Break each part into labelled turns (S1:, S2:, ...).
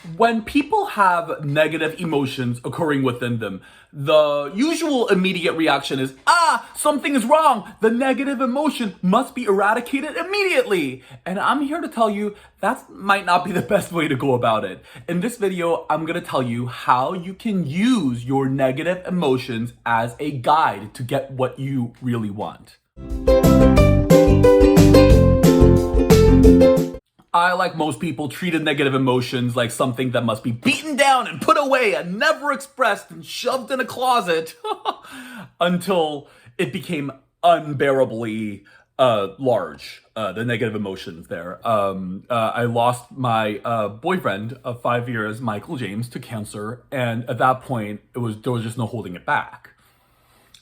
S1: When people have negative emotions occurring within them, the usual immediate reaction is, something is wrong. The negative emotion must be eradicated immediately. And I'm here to tell you that might not be the best way to go about it. In this video, I'm gonna tell you how you can use your negative emotions as a guide to get what you really want. I, like most people, treated negative emotions like something that must be beaten down and put away and never expressed and shoved in a closet until it became unbearably large, the negative emotions there. I lost my boyfriend of 5 years, Michael James, to cancer, and at that point, there was just no holding it back.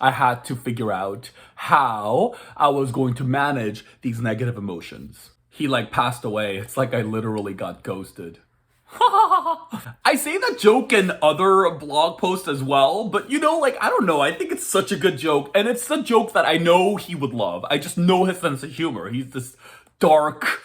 S1: I had to figure out how I was going to manage these negative emotions. He passed away. It's like I literally got ghosted. I say that joke in other blog posts as well, but I don't know. I think it's such a good joke, and it's a joke that I know he would love. I just know his sense of humor. He's this dark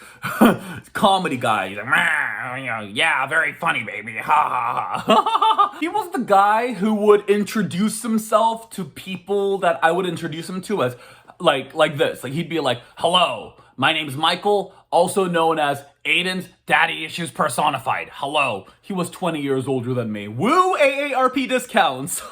S1: comedy guy. He's like, yeah, very funny, baby. Ha ha ha. He was the guy who would introduce himself to people that I would introduce him to as like this. He'd be like, hello, my name's Michael, also known as Aidan's daddy issues personified. Hello. He was 20 years older than me. Woo, AARP discounts.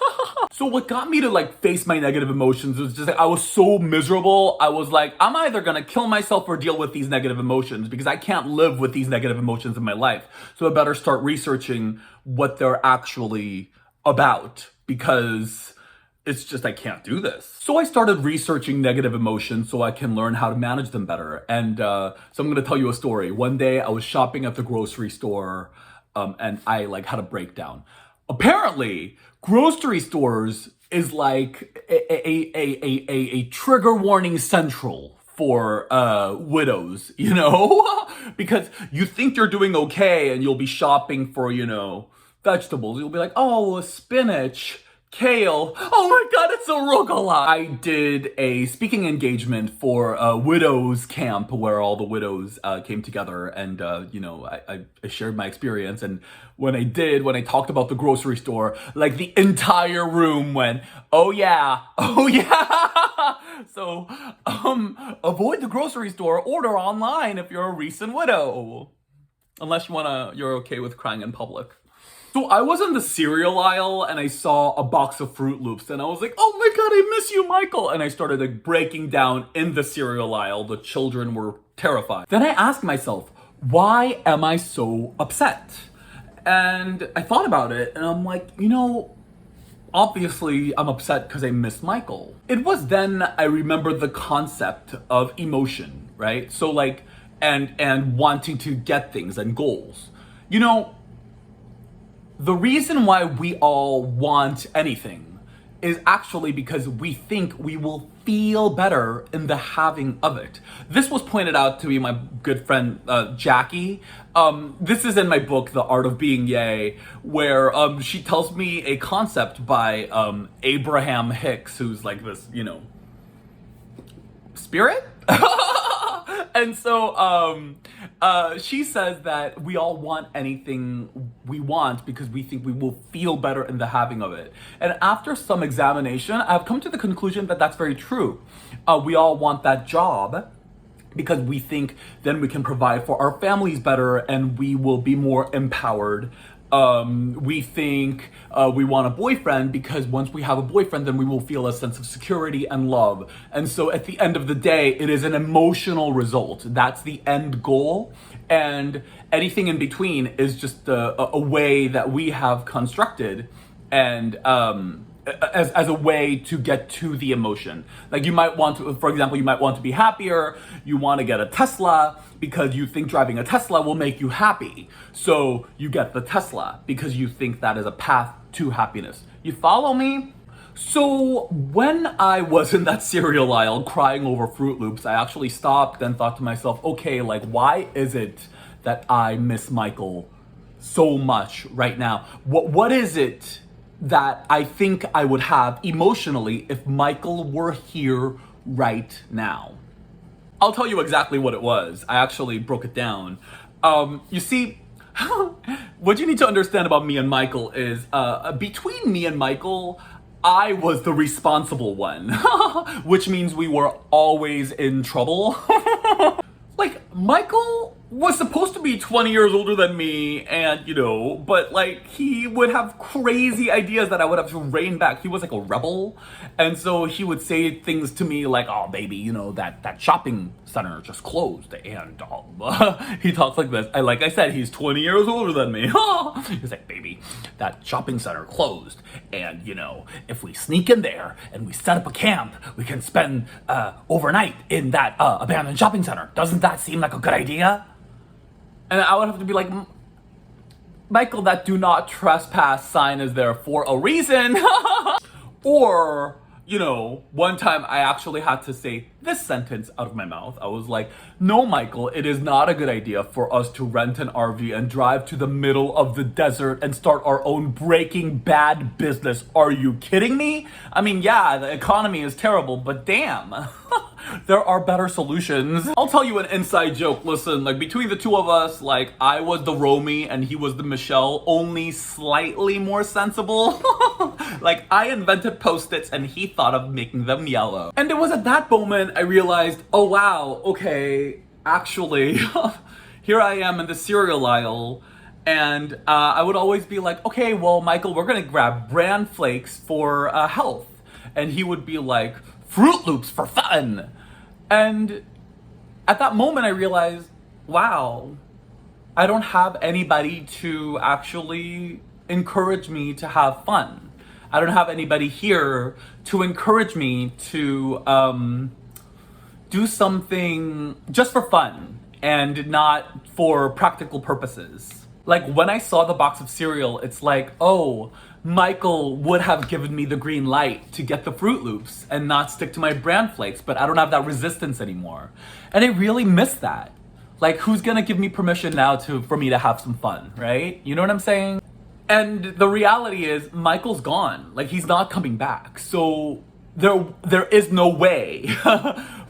S1: So what got me to face my negative emotions was just I was so miserable. I was like, I'm either gonna kill myself or deal with these negative emotions because I can't live with these negative emotions in my life. So I better start researching what they're actually about, because it's just, I can't do this. So I started researching negative emotions so I can learn how to manage them better. And so I'm gonna tell you a story. One day I was shopping at the grocery store and I had a breakdown. Apparently, grocery stores is like a trigger warning central for widows, because you think you're doing okay and you'll be shopping for, vegetables. You'll be like, oh, spinach, kale. Oh my God, it's arugula. I did a speaking engagement for a widows camp where all the widows came together, and I shared my experience. And when I talked about the grocery store, the entire room went, oh yeah. So avoid the grocery store, order online if you're a recent widow. Unless you're okay with crying in public. So I was in the cereal aisle and I saw a box of Fruit Loops and I was like, oh my God, I miss you, Michael. And I started breaking down in the cereal aisle. The children were terrified. Then I asked myself, why am I so upset? And I thought about it and I'm like, obviously I'm upset because I miss Michael. It was then I remembered the concept of emotion, right? So and wanting to get things and goals. The reason why we all want anything is actually because we think we will feel better in the having of it. This was pointed out to me by my good friend Jackie. This is in my book, The Art of Being Yay, where she tells me a concept by Abraham Hicks, who's this, spirit? And so she says that we all want anything we want because we think we will feel better in the having of it. And after some examination, I've come to the conclusion that that's very true. We all want that job because we think then we can provide for our families better and we will be more empowered. We think we want a boyfriend because once we have a boyfriend, then we will feel a sense of security and love. And so at the end of the day, it is an emotional result. That's the end goal. And anything in between is just a way that we have constructed and as a way to get to the emotion. You might want to, for example, you might want to be happier. You want to get a Tesla because you think driving a Tesla will make you happy. So you get the Tesla because you think that is a path to happiness. You follow me? So when I was in that cereal aisle crying over Fruit Loops, I actually stopped and thought to myself, okay, why is it that I miss Michael so much right now? What is it that I think I would have emotionally if Michael were here right now? I'll tell you exactly what it was. I actually broke it down. You see, What you need to understand about me and Michael is, between me and Michael, I was the responsible one, which means we were always in trouble. Like, Michael was supposed to be 20 years older than me, and, but, like, he would have crazy ideas that I would have to rein back. He was like a rebel, and so he would say things to me like, oh, baby, that shopping center just closed, and he talks like this. Like I said, he's 20 years older than me. He's like, baby, that shopping center closed, and, if we sneak in there and we set up a camp, we can spend overnight in that abandoned shopping center. Doesn't that seem like a good idea? And I would have to be like, Michael, that do not trespass sign is there for a reason. Or, one time I actually had to say this sentence out of my mouth. I was like, no, Michael, it is not a good idea for us to rent an RV and drive to the middle of the desert and start our own Breaking Bad business. Are you kidding me? I mean, yeah, the economy is terrible, but damn. There are better solutions. I'll tell you an inside joke. Listen, like, between the two of us, like, I was the Romy and he was the Michelle, only slightly more sensible. Like, I invented Post-its and he thought of making them yellow. And it was at that moment I realized, oh wow, okay, actually, here I am in the cereal aisle, and I would always be like, okay, well, Michael, we're gonna grab bran flakes for health. And he would be like, Fruit Loops for fun. And at that moment I realized, wow, I don't have anybody to actually encourage me to have fun. I don't have anybody here to encourage me to do something just for fun and not for practical purposes. Like, when I saw the box of cereal, it's like, oh, Michael would have given me the green light to get the Fruit Loops and not stick to my bran flakes, but I don't have that resistance anymore. And I really miss that. Like, who's gonna give me permission now for me to have some fun, right? You know what I'm saying? And the reality is, Michael's gone. Like, he's not coming back. So there is no way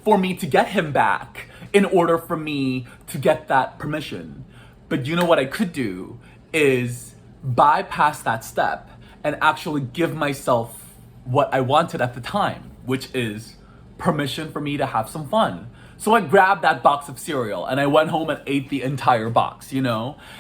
S1: for me to get him back in order for me to get that permission. But you know what I could do is bypass that step and actually give myself what I wanted at the time, which is permission for me to have some fun. So I grabbed that box of cereal and I went home and ate the entire box, and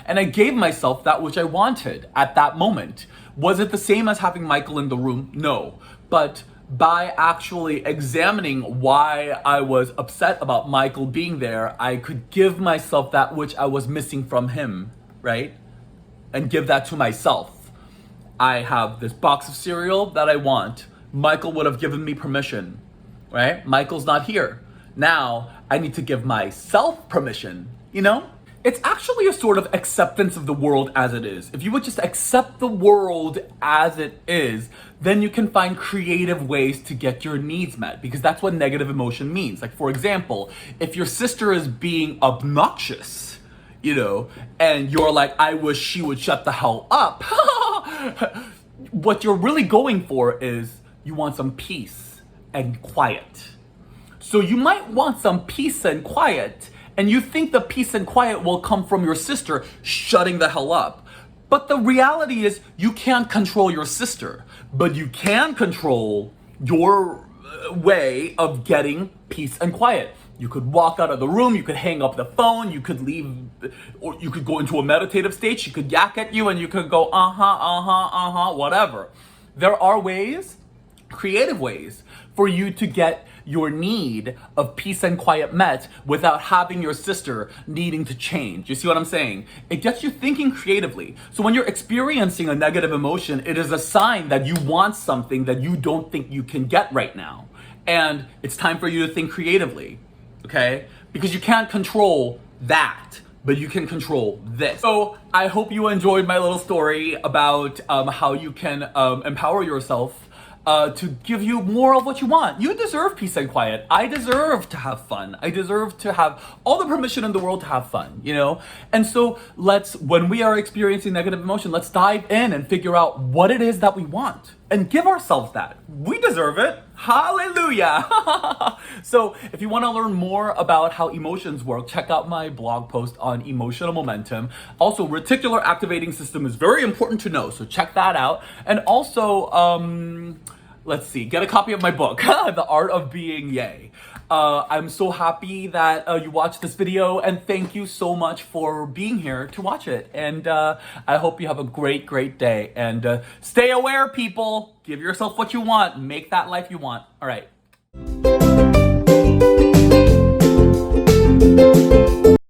S1: I gave myself that which I wanted at that moment. Was it the same as having Michael in the room? No. But by actually examining why I was upset about Michael being there, I could give myself that which I was missing from him, right? And give that to myself. I have this box of cereal that I want. Michael would have given me permission, right? Michael's not here. Now I need to give myself permission, It's actually a sort of acceptance of the world as it is. If you would just accept the world as it is, then you can find creative ways to get your needs met, because that's what negative emotion means. Like, for example, if your sister is being obnoxious, and you're like, I wish she would shut the hell up. What you're really going for is you want some peace and quiet. So you might want some peace and quiet, and you think the peace and quiet will come from your sister shutting the hell up. But the reality is, you can't control your sister, but you can control your way of getting peace and quiet. You could walk out of the room, you could hang up the phone, you could leave, or you could go into a meditative state. She could yak at you and you could go, whatever. There are ways, creative ways, for you to get your need of peace and quiet met without having your sister needing to change. You see what I'm saying? It gets you thinking creatively. So when you're experiencing a negative emotion, it is a sign that you want something that you don't think you can get right now. And it's time for you to think creatively. Okay? Because you can't control that, but you can control this. So I hope you enjoyed my little story about how you can empower yourself to give you more of what you want. You deserve peace and quiet. I deserve to have fun. I deserve to have all the permission in the world to have fun, And so when we are experiencing negative emotion, let's dive in and figure out what it is that we want and give ourselves that. We deserve it. Hallelujah! So, if you want to learn more about how emotions work, check out my blog post on emotional momentum. Also, reticular activating system is very important to know, so check that out. And also, let's see, get a copy of my book, The Art of Being Yay. I'm so happy that you watched this video, and thank you so much for being here to watch it. And I hope you have a great, great day. And stay aware, people. Give yourself what you want. Make that life you want. All right.